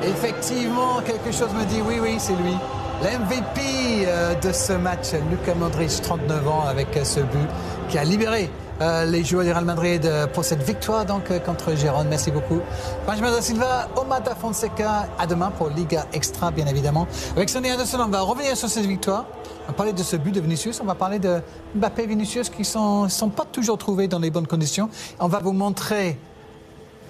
Effectivement, quelque chose me dit oui, c'est lui. L'MVP de ce match, Luka Modric, 39 ans, avec ce but qui a libéré les joueurs du Real Madrid pour cette victoire donc, contre Gérone. Merci beaucoup. Benjamin Da Silva, Omar Da Fonseca, à demain pour Liga Extra, bien évidemment. Avec Sonny Anderson, on va revenir sur cette victoire. On va parler de ce but de Vinicius, on va parler de Mbappé et Vinicius qui ne sont pas toujours trouvés dans les bonnes conditions. On va vous montrer,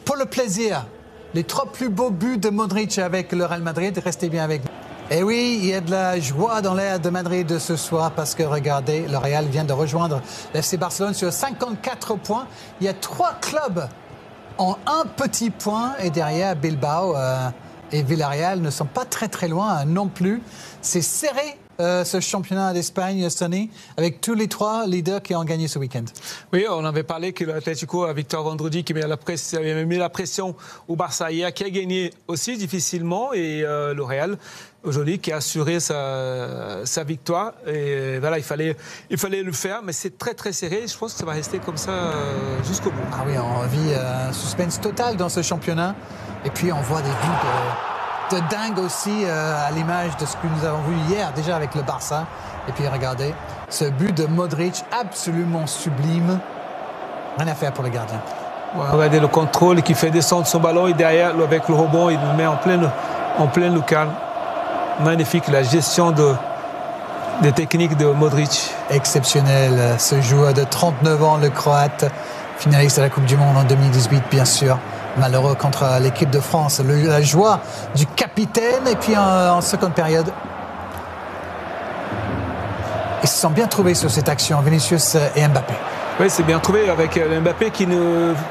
pour le plaisir, les 3 plus beaux buts de Modric avec le Real Madrid. Restez bien avec nous. Et oui, il y a de la joie dans l'air de Madrid ce soir parce que regardez, le Real vient de rejoindre l'FC Barcelone sur 54 points. Il y a 3 clubs en un petit point et derrière Bilbao et Villarreal ne sont pas très loin non plus. C'est serré. Ce championnat d'Espagne, Sonny, avec tous les 3 leaders qui ont gagné ce week-end. Oui, on avait parlé que l'Atlético a victoire vendredi, qui avait mis la pression au Barça hier, qui a gagné aussi difficilement, et le Real aujourd'hui qui a assuré sa victoire. Et voilà, il fallait le faire, mais c'est très serré. Je pense que ça va rester comme ça jusqu'au bout. Ah oui, on vit un suspense total dans ce championnat, et puis on voit des buts de dingue aussi à l'image de ce que nous avons vu hier déjà avec le Barça. Et puis regardez, ce but de Modric absolument sublime. Rien à faire pour le gardien. Ouais, regardez le contrôle qui fait descendre son ballon et derrière avec le rebond il le met en pleine lucarne. Magnifique la gestion des techniques de Modric. Exceptionnel ce joueur de 39 ans, le Croate, finaliste de la Coupe du Monde en 2018 bien sûr. Malheureux contre l'équipe de France. La joie du capitaine. Et puis en seconde période, ils se sont bien trouvés sur cette action, Vinicius et Mbappé. Oui, c'est bien trouvé avec Mbappé qui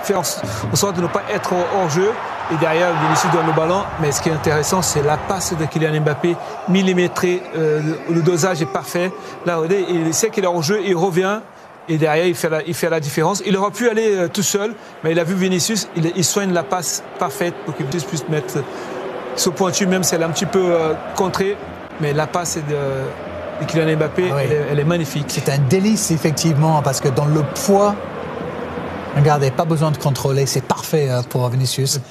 fait en sorte de ne pas être hors jeu. Et derrière, Vinicius donne le ballon. Mais ce qui est intéressant, c'est la passe de Kylian Mbappé, millimétrée. Le dosage est parfait. Là, il sait qu'il est hors jeu, il revient. Et derrière, il fait la différence. Il aurait pu aller tout seul, mais il a vu Vinicius, il soigne la passe parfaite pour qu'il puisse mettre ce pointu, même si elle est un petit peu contrée. Mais la passe de Kylian Mbappé, oui. elle est magnifique. C'est un délice, effectivement, parce que dans le poids, regardez, pas besoin de contrôler, c'est parfait pour Vinicius,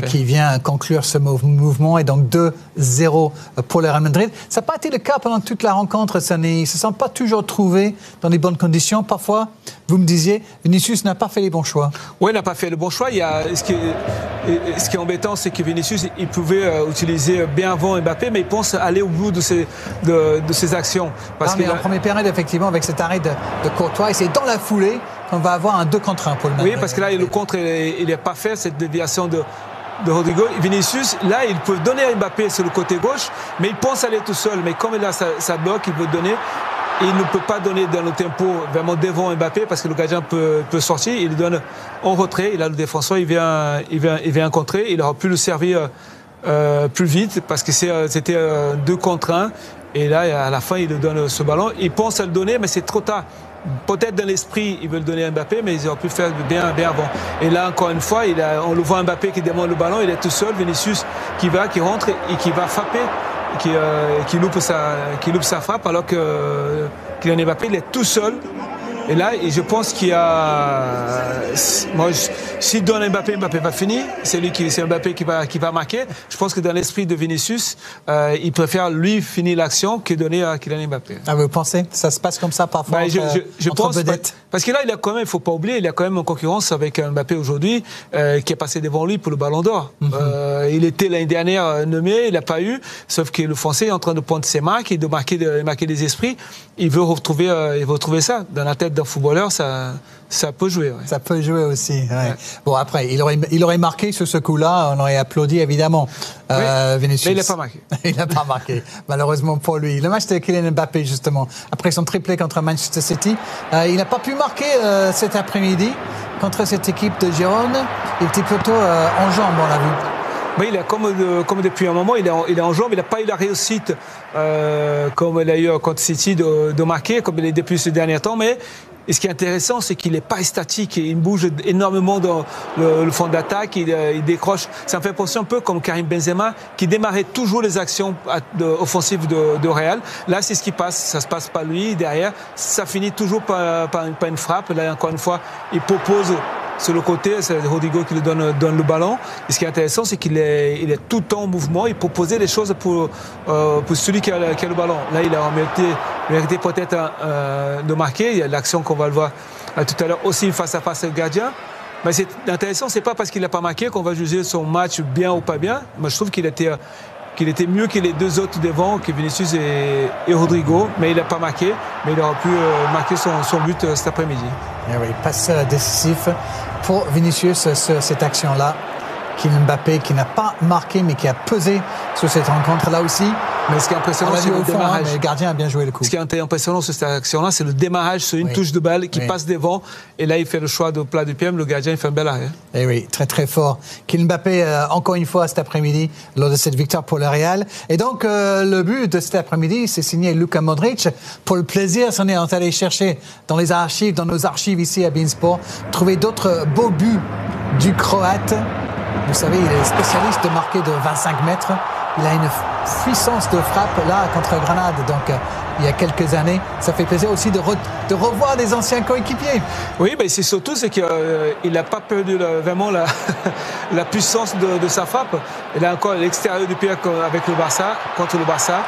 qui vient conclure ce mouvement. Et donc 2-0 pour le Real Madrid. Ça n'a pas été le cas pendant toute la rencontre, Sonny. Ils ne se sont pas toujours trouvés dans les bonnes conditions. Parfois, vous me disiez, Vinicius n'a pas fait les bons choix. Oui, il n'a pas fait le bon choix. Ce qui est embêtant, c'est que Vinicius, il pouvait utiliser bien avant Mbappé, mais il pense aller au bout de ses actions. Parce en première période, effectivement, avec cet arrêt de Courtois, et c'est dans la foulée qu'on va avoir un 2 contre 1 pour le Madrid. Oui, parce que là, le contre, il n'est pas fait, cette déviation de Rodrigo. Vinicius, là, il peut donner à Mbappé sur le côté gauche, mais il pense aller tout seul. Mais comme il a sa bloc, il veut donner. Et il ne peut pas donner dans le tempo vraiment devant Mbappé parce que le gardien peut sortir. Il donne en retrait. Il a le défenseur, il vient contrer. Il aurait pu le servir plus vite parce que c'était 2 contre 1. Et là, à la fin, il lui donne ce ballon. Il pense à le donner, mais c'est trop tard. Peut-être dans l'esprit, il veut le donner à Mbappé, mais ils auraient pu le faire bien avant. Et là, encore une fois, on le voit Mbappé qui demande le ballon. Il est tout seul. Vinicius qui rentre et qui va frapper. Qui loupe sa frappe alors que Kylian Mbappé il est tout seul. Et là, je pense qu'il y a... S'il donne Mbappé va finir. C'est Mbappé qui va marquer. Je pense que dans l'esprit de Vinicius, il préfère lui finir l'action que donner à Kylian Mbappé. Ah, vous pensez que ça se passe comme ça parfois je pense, vedettes? Parce que là, il a faut pas oublier, il a quand même en concurrence avec Mbappé aujourd'hui, qui est passé devant lui pour le Ballon d'Or. Il était l'année dernière nommé, il n'a pas eu, sauf que le Français est en train de prendre ses marques et de marquer des esprits. Il veut retrouver ça dans la tête d'un footballeur, ça peut jouer. Ouais. Ça peut jouer aussi. Ouais. Ouais. Bon, après, il aurait marqué sur ce coup-là, on aurait applaudi évidemment Vinicius. Mais il n'a pas marqué. Il n'a pas marqué, malheureusement pour lui. Le match de Kylian Mbappé, justement, après son triplé contre Manchester City, il n'a pas pu marquer cet après-midi contre cette équipe de Gérone. Il était plutôt en jambes, on l'a vu. Oui, il a comme depuis un moment, il est en jambes, il n'a pas eu la réussite comme il a eu contre City de marquer, comme il est depuis ce dernier temps, mais et ce qui est intéressant, c'est qu'il n'est pas statique, il bouge énormément dans le fond d'attaque, il décroche. Ça me fait penser un peu comme Karim Benzema, qui démarrait toujours les actions offensives de Real. Là, c'est ce qui passe, ça se passe pas lui, derrière, ça finit toujours par une frappe. Là, encore une fois, il propose sur le côté, c'est Rodrigo qui lui donne le ballon. Et ce qui est intéressant, c'est qu'il est tout le temps en mouvement. Il proposait des choses pour celui qui a le ballon. Là, il a mérité peut-être de marquer. Il y a l'action qu'on va le voir tout à l'heure aussi face à face au gardien. Mais c'est intéressant, c'est pas parce qu'il n'a pas marqué qu'on va juger son match bien ou pas bien. Moi, je trouve qu'il était mieux que les deux autres devant, que Vinicius et Rodrigo, mais il n'a pas marqué. Mais il aurait pu marquer son but cet après-midi. Et oui, passe décisif pour Vinicius sur cette action-là. Kylian Mbappé qui n'a pas marqué mais qui a pesé sur cette rencontre-là aussi. Mais ce qui est impressionnant, c'est le démarrage. Mais le gardien a bien joué le coup. Ce qui est impressionnant sur cette action-là, c'est le démarrage sur une touche de balle qui passe devant. Et là, il fait le choix de plat du pied. Le gardien, il fait un bel arrêt. Et oui, très très fort. Kylian Mbappé, encore une fois cet après-midi, lors de cette victoire pour le Real. Et donc, le but de cet après-midi, c'est signé Luka Modric. Pour le plaisir, on est allé chercher dans les archives, dans nos archives ici à beIN Sport, trouver d'autres beaux buts du Croate. Vous savez, il est spécialiste de marquer de 25 mètres. Il a une puissance de frappe là contre Grenade, donc il y a quelques années. Ça fait plaisir aussi de revoir des anciens coéquipiers. Oui, mais c'est surtout qu'il n'a pas perdu vraiment la puissance de sa frappe. Il a encore l'extérieur du pied avec le Barça, contre le Barça.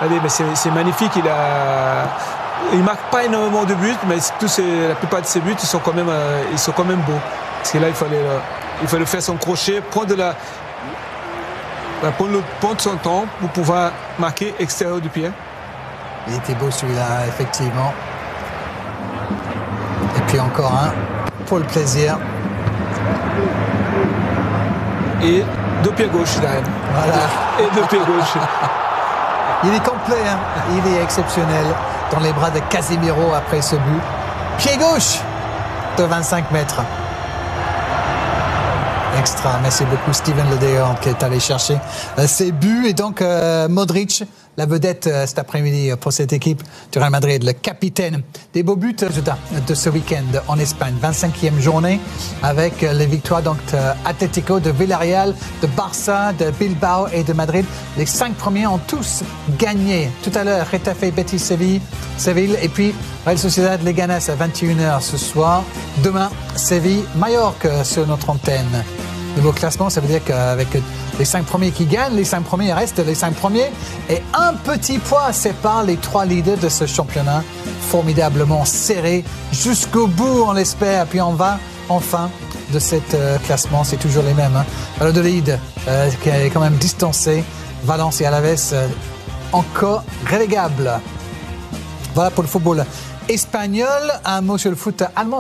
Allez, mais c'est magnifique. Il ne marque pas énormément de buts, mais la plupart de ses buts, ils sont quand même beaux. Parce que là, il fallait faire son crochet, prendre son temps pour pouvoir marquer extérieur du pied. Il était beau celui-là, effectivement. Et puis encore un pour le plaisir. Et deux pieds gauche derrière. Voilà. Et deux pieds gauche. Il est complet, hein. Il est exceptionnel dans les bras de Casemiro après ce but. Pied gauche de 25 mètres. Extra. Merci beaucoup Steven Ledéor qui est allé chercher ses buts. Et donc Modric, la vedette cet après-midi pour cette équipe du Real Madrid, le capitaine. Des beaux buts de ce week-end en Espagne. 25e journée avec les victoires donc Atlético, de Villarreal, de Barça, de Bilbao et de Madrid. Les 5 premiers ont tous gagné. Tout à l'heure, Getafe, Betis, Séville et puis Real Sociedad, Leganés à 21h ce soir. Demain, Séville, Mallorca sur notre antenne. Nouveau classement, ça veut dire qu'avec les 5 premiers qui gagnent, les 5 premiers restent les 5 premiers. Et un petit point sépare les 3 leaders de ce championnat. Formidablement serré jusqu'au bout, on l'espère. Puis on va enfin de ce classement, c'est toujours les mêmes. Valladolid qui est quand même distancé. Valence et Alaves encore relégables. Voilà pour le football espagnol. Un mot sur le foot allemand.